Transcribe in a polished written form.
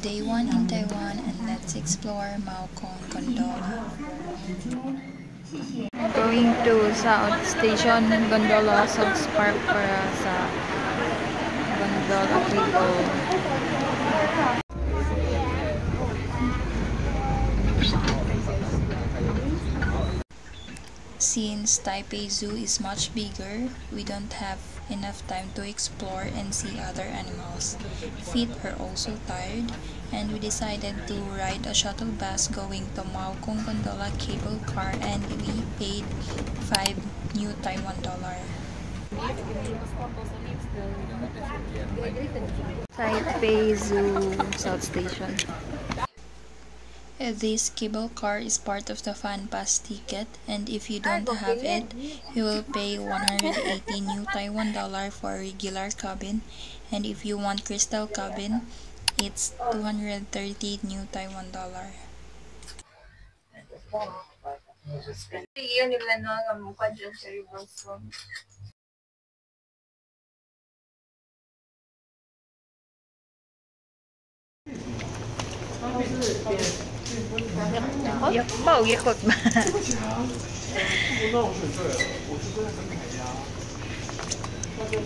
Day 1 in Taiwan, and let's explore Mao Kong Gondola. Going to South Station Gondola, South Park para sa Gondola Cable. Since Taipei Zoo is much bigger, we don't have enough time to explore and see other animals. Feet are also tired, and we decided to ride a shuttle bus going to Mao Kong Gondola cable car, and we paid 5 new Taiwan dollar. Taipei Zoo South Station. This cable car is part of the Fan Pass ticket, and if you don't have it, you will pay 180 new Taiwan dollar for regular cabin, and if you want crystal cabin, it's 230 new Taiwan dollar. Yakbao yakot ba?